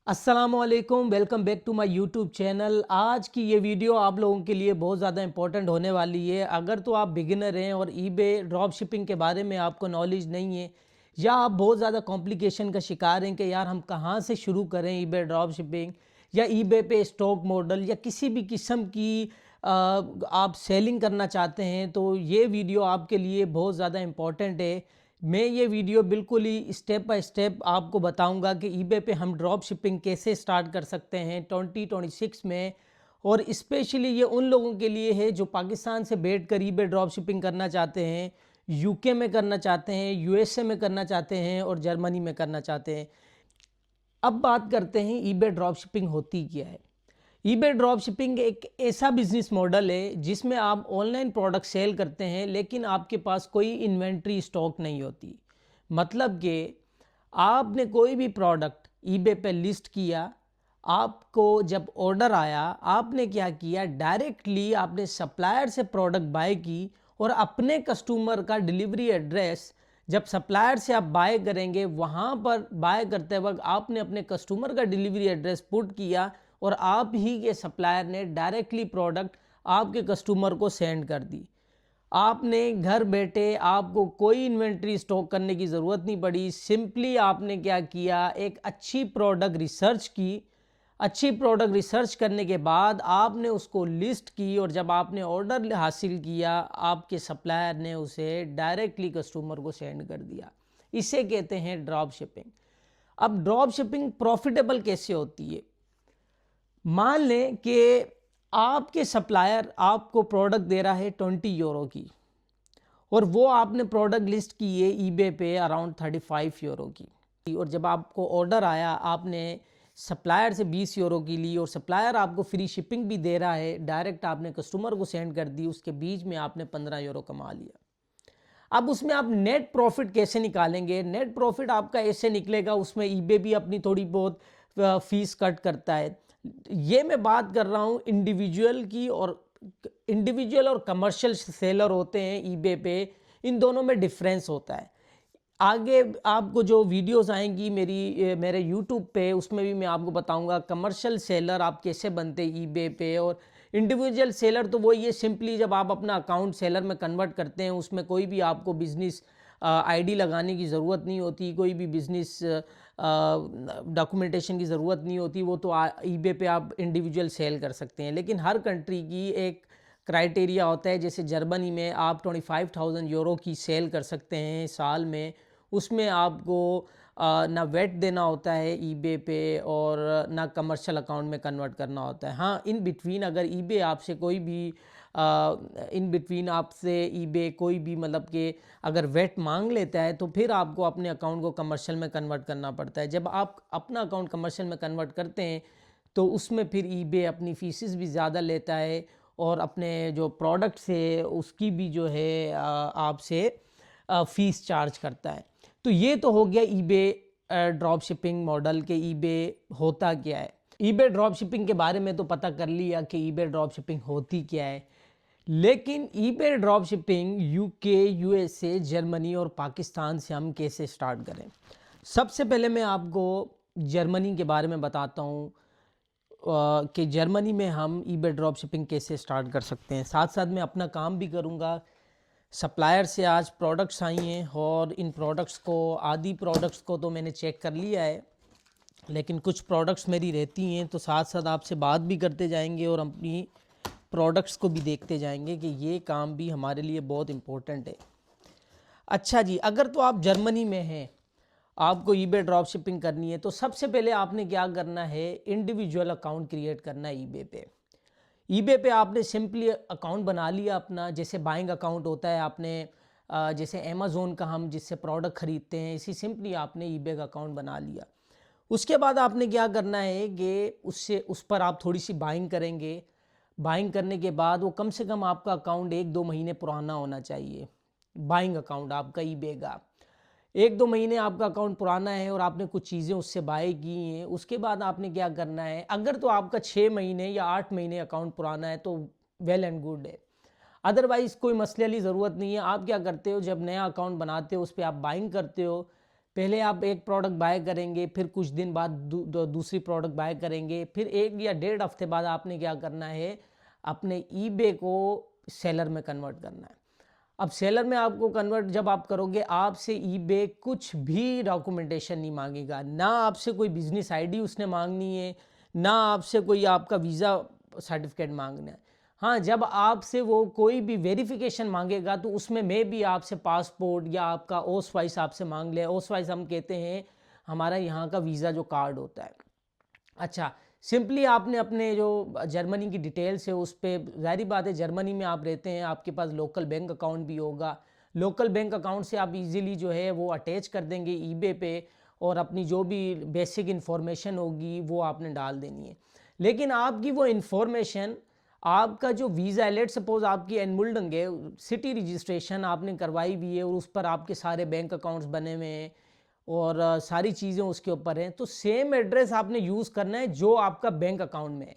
अस्सलामुअलैकुम, welcome back to my YouTube channel. आज की ये वीडियो आप लोगों के लिए बहुत ज़्यादा इंपॉर्टेंट होने वाली है। अगर तो आप बिगिनर हैं और ईबे ड्रॉप शिपिंग के बारे में आपको नॉलेज नहीं है, या आप बहुत ज़्यादा कॉम्प्लिकेशन का शिकार हैं कि यार हम कहाँ से शुरू करें ईबे ड्रॉप शिपिंग, या ईबे पे स्टॉक मॉडल या किसी भी किस्म की आप सेलिंग करना चाहते हैं, तो ये वीडियो आपके लिए बहुत ज़्यादा इम्पॉर्टेंट है। मैं ये वीडियो बिल्कुल ही स्टेप बाय स्टेप आपको बताऊंगा कि ईबे पे हम ड्रॉप शिपिंग कैसे स्टार्ट कर सकते हैं 2026 में। और स्पेशली ये उन लोगों के लिए है जो पाकिस्तान से बैठ कर ईबे ड्रॉप शिपिंग करना चाहते हैं, यूके में करना चाहते हैं, यूएसए में करना चाहते हैं और जर्मनी में करना चाहते हैं। अब बात करते हैं ईबे ड्रॉप शिपिंग होती क्या है। ईबे ड्रॉप शिपिंग एक ऐसा बिजनेस मॉडल है जिसमें आप ऑनलाइन प्रोडक्ट सेल करते हैं, लेकिन आपके पास कोई इन्वेंट्री स्टॉक नहीं होती। मतलब कि आपने कोई भी प्रोडक्ट ईबे पे लिस्ट किया, आपको जब ऑर्डर आया, आपने क्या किया, डायरेक्टली आपने सप्लायर से प्रोडक्ट बाय की और अपने कस्टमर का डिलीवरी एड्रेस जब सप्लायर से आप बाय करेंगे, वहाँ पर बाय करते वक्त आपने अपने कस्टमर का डिलीवरी एड्रेस पुट किया और आप ही के सप्लायर ने डायरेक्टली प्रोडक्ट आपके कस्टमर को सेंड कर दी। आपने घर बैठे, आपको कोई इन्वेंट्री स्टॉक करने की ज़रूरत नहीं पड़ी। सिंपली आपने क्या किया, एक अच्छी प्रोडक्ट रिसर्च की। अच्छी प्रोडक्ट रिसर्च करने के बाद आपने उसको लिस्ट की और जब आपने ऑर्डर हासिल किया, आपके सप्लायर ने उसे डायरेक्टली कस्टमर को सेंड कर दिया। इसे कहते हैं ड्रॉप शिपिंग। अब ड्रॉप शिपिंग प्रॉफिटेबल कैसे होती है? मान लें कि आपके सप्लायर आपको प्रोडक्ट दे रहा है 20 यूरो की, और वो आपने प्रोडक्ट लिस्ट की है ईबे पे अराउंड 35 यूरो की, और जब आपको ऑर्डर आया, आपने सप्लायर से 20 यूरो की ली और सप्लायर आपको फ्री शिपिंग भी दे रहा है, डायरेक्ट आपने कस्टमर को सेंड कर दी, उसके बीच में आपने 15 यूरो कमा लिया। अब उसमें आप नेट प्रॉफिट कैसे निकालेंगे? नेट प्रॉफिट आपका ऐसे निकलेगा, उसमें ईबे भी अपनी थोड़ी बहुत फीस कट करता है। ये मैं बात कर रहा हूँ इंडिविजुअल की, और इंडिविजुअल और कमर्शियल सेलर होते हैं ईबे पे, इन दोनों में डिफरेंस होता है। आगे आपको जो वीडियोस आएंगी मेरे यूट्यूब पे, उसमें भी मैं आपको बताऊंगा कमर्शियल सेलर आप कैसे बनते हैं ईबे पे, और इंडिविजुअल सेलर तो वही है, सिंपली जब आप अपना अकाउंट सेलर में कन्वर्ट करते हैं, उसमें कोई भी आपको बिजनेस आईडी लगाने की ज़रूरत नहीं होती, कोई भी बिजनेस डॉक्यूमेंटेशन की ज़रूरत नहीं होती। वो तो ईबे पे आप इंडिविजुअल सेल कर सकते हैं। लेकिन हर कंट्री की एक क्राइटेरिया होता है। जैसे जर्मनी में आप 25,000 यूरो की सेल कर सकते हैं साल में, उसमें आपको ना वेट देना होता है ईबे पे, और ना कमर्शियल अकाउंट में कन्वर्ट करना होता है। हाँ, इन बिटवीन अगर ईबे आपसे कोई भी ईबे कोई भी मतलब कि अगर वेट मांग लेता है, तो फिर आपको अपने अकाउंट को कमर्शियल में कन्वर्ट करना पड़ता है। जब आप अपना अकाउंट कमर्शियल में कन्वर्ट करते हैं, तो उसमें फिर ईबे अपनी फीसिस भी ज़्यादा लेता है, और अपने जो प्रोडक्ट्स है उसकी भी जो है आपसे फ़ीस चार्ज करता है। तो ये तो हो गया ईबे ड्रॉप शिपिंग मॉडल के ईबे होता क्या है। ईबे ड्रॉप शिपिंग के बारे में तो पता कर लिया कि ईबे ड्रॉप शिपिंग होती क्या है, लेकिन eBay drop shipping UK, USA, Germany और पाकिस्तान से हम कैसे स्टार्ट करें। सबसे पहले मैं आपको जर्मनी के बारे में बताता हूँ कि जर्मनी में हम ईबे ड्रॉप शिपिंग कैसे स्टार्ट कर सकते हैं। साथ साथ मैं अपना काम भी करूँगा। सप्लायर से आज प्रोडक्ट्स आई हैं, और इन प्रोडक्ट्स को, आधी प्रोडक्ट्स को तो मैंने चेक कर लिया है, लेकिन कुछ प्रोडक्ट्स मेरी रहती हैं, तो साथ साथ आपसे बात भी करते जाएंगे और अपनी प्रोडक्ट्स को भी देखते जाएंगे कि ये काम भी हमारे लिए बहुत इम्पोर्टेंट है। अच्छा जी, अगर तो आप जर्मनी में हैं, आपको ईबे ड्रॉप शिपिंग करनी है, तो सबसे पहले आपने क्या करना है, इंडिविजुअल अकाउंट क्रिएट करना है ईबे पे। ईबे पे आपने सिंपली अकाउंट बना लिया अपना, जैसे बाइंग अकाउंट होता है, आपने जैसे अमेज़ोन का हम जिससे प्रोडक्ट ख़रीदते हैं, इसी सिंपली आपने ईबे का अकाउंट बना लिया। उसके बाद आपने क्या करना है कि उस पर आप थोड़ी सी बाइंग करेंगे। बाइंग करने के बाद वो कम से कम आपका अकाउंट 1-2 महीने पुराना होना चाहिए। बाइंग अकाउंट आपका ईबे का 1-2 महीने आपका अकाउंट पुराना है और आपने कुछ चीज़ें उससे बाय की हैं, उसके बाद आपने क्या करना है, अगर तो आपका 6 महीने या 8 महीने अकाउंट पुराना है तो वेल एंड गुड है। अदरवाइज़ कोई मसले वाली ज़रूरत नहीं है। आप क्या करते हो, जब नया अकाउंट बनाते हो उस पर आप बाइंग करते हो, पहले आप एक प्रोडक्ट बाय करेंगे, फिर कुछ दिन बाद दूसरी प्रोडक्ट बाय करेंगे, फिर 1 या 1.5 हफ्ते बाद आपने क्या करना है, अपने ईबे को सेलर में कन्वर्ट करना है। अब सेलर में आपको कन्वर्ट जब आप करोगे, आपसे ईबे कुछ भी डॉक्यूमेंटेशन नहीं मांगेगा, ना आपसे कोई बिजनेस आईडी उसने मांगनी है, ना आपसे कोई आपका वीज़ा सर्टिफिकेट मांगना है। हाँ, जब आपसे वो कोई भी वेरिफिकेशन मांगेगा तो उसमें मैं भी आपसे पासपोर्ट या आपका ओसवाइस आपसे मांग ले। ओसवाइस हम कहते हैं हमारा यहाँ का वीज़ा जो कार्ड होता है। अच्छा, सिंपली आपने अपने जो जर्मनी की डिटेल्स है उस पे, ज़ाहिर बात है जर्मनी में आप रहते हैं, आपके पास लोकल बैंक अकाउंट भी होगा। लोकल बैंक अकाउंट से आप इजीली जो है वो अटैच कर देंगे ईबे पे, और अपनी जो भी बेसिक इन्फॉर्मेशन होगी वो आपने डाल देनी है। लेकिन आपकी वो इन्फॉर्मेशन, आपका जो वीज़ा है, लेट सपोज आपकी एनमुल्डंग है, सिटी रजिस्ट्रेशन आपने करवाई हुई है और उस पर आपके सारे बैंक अकाउंट्स बने हुए हैं और सारी चीज़ें उसके ऊपर हैं, तो सेम एड्रेस आपने यूज़ करना है जो आपका बैंक अकाउंट में है।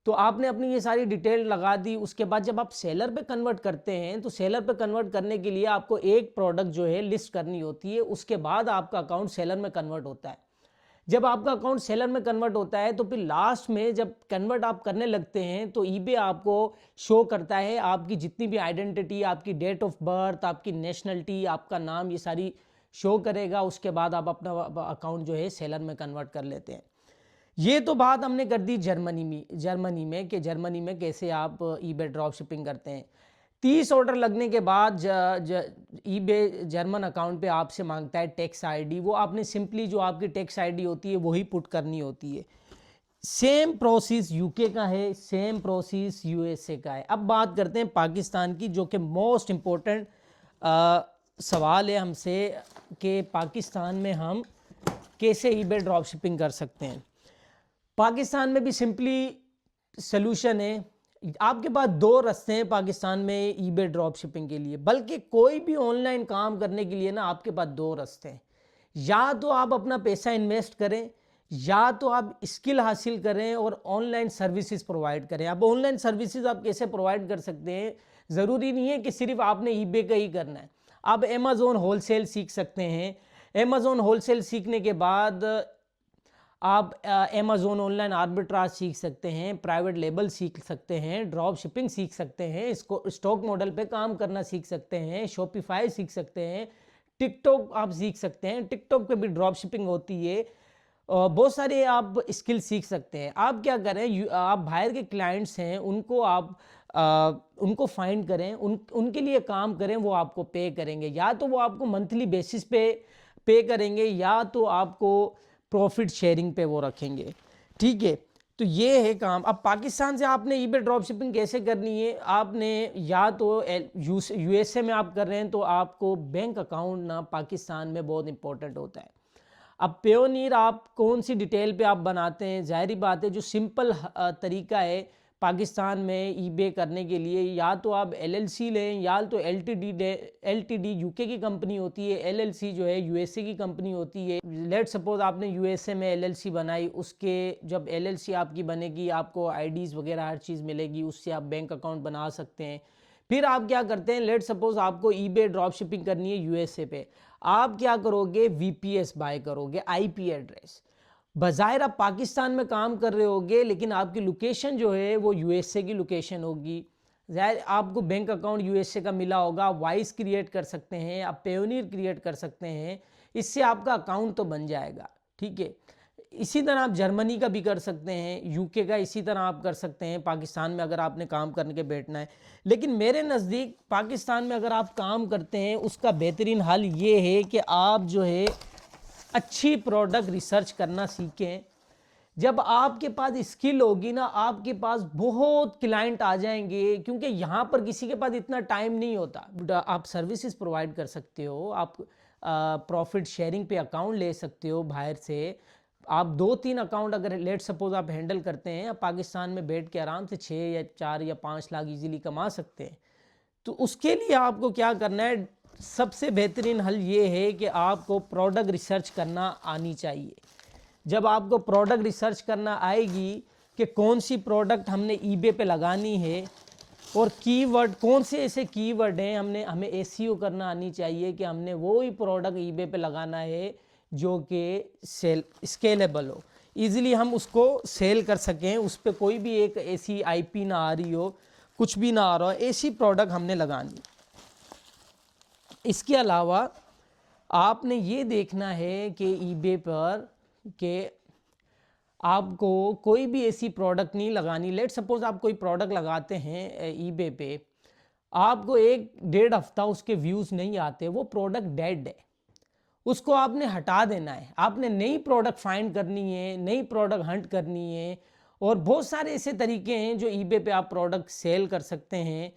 तो आपने अपनी ये सारी डिटेल लगा दी। उसके बाद जब आप सेलर पे कन्वर्ट करते हैं, तो सेलर पे कन्वर्ट करने के लिए आपको एक प्रोडक्ट जो है लिस्ट करनी होती है, उसके बाद आपका अकाउंट सेलर में कन्वर्ट होता है। जब आपका अकाउंट सेलर में कन्वर्ट होता है तो फिर लास्ट में जब कन्वर्ट आप करने लगते हैं तो ईबे आपको शो करता है आपकी जितनी भी आइडेंटिटी, आपकी डेट ऑफ बर्थ, आपकी नेशनलिटी, आपका नाम, ये सारी शो करेगा। उसके बाद आप अपना अकाउंट जो है सेलर में कन्वर्ट कर लेते हैं। ये तो बात हमने कर दी जर्मनी में कि जर्मनी में कैसे आप ईबे ड्रॉप शिपिंग करते हैं। 30 ऑर्डर लगने के बाद ईबे जर्मन अकाउंट पे आपसे मांगता है टैक्स आईडी। वो आपने सिंपली जो आपकी टैक्स आईडी होती है वही पुट करनी होती है। सेम प्रोसेस यूके का है, सेम प्रोसेस यूएसए का है। अब बात करते हैं पाकिस्तान की, जो कि मोस्ट इम्पोर्टेंट सवाल है हमसे कि पाकिस्तान में हम कैसे ईबे ड्रॉप शिपिंग कर सकते हैं। पाकिस्तान में भी सिंपली सलूशन है। आपके पास 2 रास्ते हैं पाकिस्तान में ईबे ड्रॉप शिपिंग के लिए, बल्कि कोई भी ऑनलाइन काम करने के लिए ना आपके पास 2 रास्ते हैं। या तो आप अपना पैसा इन्वेस्ट करें, या तो आप स्किल हासिल करें और ऑनलाइन सर्विसेज प्रोवाइड करें। अब ऑनलाइन सर्विसेज आप कैसे प्रोवाइड कर सकते हैं, ज़रूरी नहीं है कि सिर्फ आपने ईबे का ही करना है। आप अमेज़ॉन होलसेल सीख सकते हैं। अमेज़ॉन होलसेल सीखने के बाद आप अमेज़ॉन ऑनलाइन आर्बिट्राज सीख सकते हैं, प्राइवेट लेबल सीख सकते हैं, ड्रॉप शिपिंग सीख सकते हैं, इसको स्टॉक मॉडल पे काम करना सीख सकते हैं, शॉपिफाई सीख सकते हैं, टिकटॉक आप सीख सकते हैं। टिकटॉक पे भी ड्रॉप शिपिंग होती है। बहुत सारे आप स्किल सीख सकते हैं। आप क्या करें, आप बाहर के क्लाइंट्स हैं उनको आप उनको फाइंड करें, उनके लिए काम करें, वो आपको पे करेंगे। या तो वो आपको मंथली बेसिस पे पे करेंगे, या तो आपको प्रॉफिट शेयरिंग पे वो रखेंगे। ठीक है, तो ये है काम। अब पाकिस्तान से आपने ईबे ड्रॉप शिपिंग कैसे करनी है, आपने या तो यूएसए में आप कर रहे हैं तो आपको बैंक अकाउंट ना पाकिस्तान में बहुत इंपॉर्टेंट होता है। अब पेयोनीर आप कौन सी डिटेल पे आप बनाते हैं, ज़ाहिर बात है जो सिंपल तरीका है पाकिस्तान में ईबे करने के लिए, या तो आप एलएलसी लें या तो एलटीडी यूके की कंपनी होती है, एलएलसी जो है यूएसए की कंपनी होती है। लेट सपोज आपने यूएसए में एलएलसी बनाई, उसके जब एलएलसी आपकी बनेगी आपको आईडीज़ वगैरह हर चीज़ मिलेगी, उससे आप बैंक अकाउंट बना सकते हैं। फिर आप क्या करते हैं, लेट सपोज आपको ईबे ड्रॉप शिपिंग करनी है यूएसए पे, आप क्या करोगे, वीपीएस बाय करोगे, आईपी एड्रेस। बज़ाहिर आप पाकिस्तान में काम कर रहे होगे, लेकिन आपकी लोकेशन जो है वो यूएसए की लोकेशन होगी। ज़ाहिर आपको बैंक अकाउंट यूएसए का मिला होगा, आप वाइस क्रिएट कर सकते हैं, आप पेयोनीर क्रिएट कर सकते हैं, इससे आपका अकाउंट तो बन जाएगा। ठीक है, इसी तरह आप जर्मनी का भी कर सकते हैं, यूके का इसी तरह आप कर सकते हैं पाकिस्तान में अगर आपने काम करने के बैठना है। लेकिन मेरे नज़दीक पाकिस्तान में अगर आप काम करते हैं उसका बेहतरीन हल ये है कि आप जो है अच्छी प्रोडक्ट रिसर्च करना सीखें। जब आपके पास स्किल होगी ना, आपके पास बहुत क्लाइंट आ जाएंगे, क्योंकि यहाँ पर किसी के पास इतना टाइम नहीं होता। आप सर्विसेज प्रोवाइड कर सकते हो, आप प्रॉफिट शेयरिंग पे अकाउंट ले सकते हो बाहर से। आप 2-3 अकाउंट अगर लेट सपोज आप हैंडल करते हैं, पाकिस्तान में बैठ के आराम से 6 या 4 या 5 लाख इजीली कमा सकते हैं। तो उसके लिए आपको क्या करना है, सबसे बेहतरीन हल ये है कि आपको प्रोडक्ट रिसर्च करना आनी चाहिए। जब आपको प्रोडक्ट रिसर्च करना आएगी कि कौन सी प्रोडक्ट हमने ईबे पे लगानी है, और कीवर्ड कौन से ऐसे कीवर्ड हैं, हमें एसईओ करना आनी चाहिए कि हमने वो ही प्रोडक्ट ईबे पे लगाना है जो कि स्केलेबल हो, इजीली हम उसको सेल कर सकें, उस पर कोई भी एक ऐसी आईपी ना आ रही हो, कुछ भी ना आ रहा हो, ऐसी प्रोडक्ट हमने लगानी। इसके अलावा आपने ये देखना है कि ईबे पर कि आपको कोई भी ऐसी प्रोडक्ट नहीं लगानी। लेट सपोज आप कोई प्रोडक्ट लगाते हैं ईबे पे, आपको 1-1.5 हफ्ता उसके व्यूज़ नहीं आते, वो प्रोडक्ट डेड है, उसको आपने हटा देना है। आपने नई प्रोडक्ट फाइंड करनी है, नई प्रोडक्ट हंट करनी है। और बहुत सारे ऐसे तरीके हैं जो ईबे पे आप प्रोडक्ट सेल कर सकते हैं।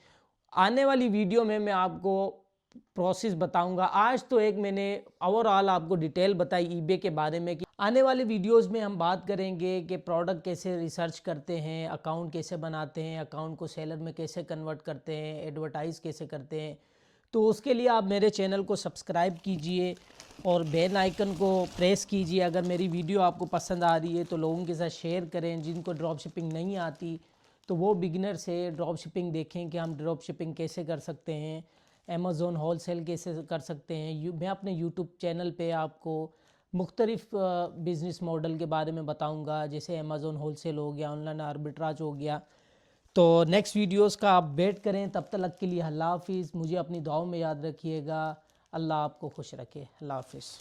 आने वाली वीडियो में मैं आपको प्रोसेस बताऊंगा। आज तो एक मैंने ओवरऑल आपको डिटेल बताई ईबे के बारे में कि आने वाले वीडियोस में हम बात करेंगे कि प्रोडक्ट कैसे रिसर्च करते हैं, अकाउंट कैसे बनाते हैं, अकाउंट को सेलर में कैसे कन्वर्ट करते हैं, एडवर्टाइज़ कैसे करते हैं। तो उसके लिए आप मेरे चैनल को सब्सक्राइब कीजिए और बेल आइकन को प्रेस कीजिए। अगर मेरी वीडियो आपको पसंद आ रही है तो लोगों के साथ शेयर करें। जिनको ड्रॉप शिपिंग नहीं आती तो वो बिगिनर से ड्रॉप शिपिंग देखें कि हम ड्रॉप शिपिंग कैसे कर सकते हैं, अमेज़ॉन होलसेल कैसे कर सकते हैं। मैं अपने यूट्यूब चैनल पे आपको मुख्तलिफ बिज़नेस मॉडल के बारे में बताऊंगा, जैसे अमेज़ॉन होलसेल हो गया, ऑनलाइन आर्बिट्राज हो गया। तो नेक्स्ट वीडियोस का आप वेट करें। तब तक के लिए अल्लाह हाफिज़। मुझे अपनी दुआओं में याद रखिएगा। अल्लाह आपको खुश रखे। अल्लाह हाफिज़।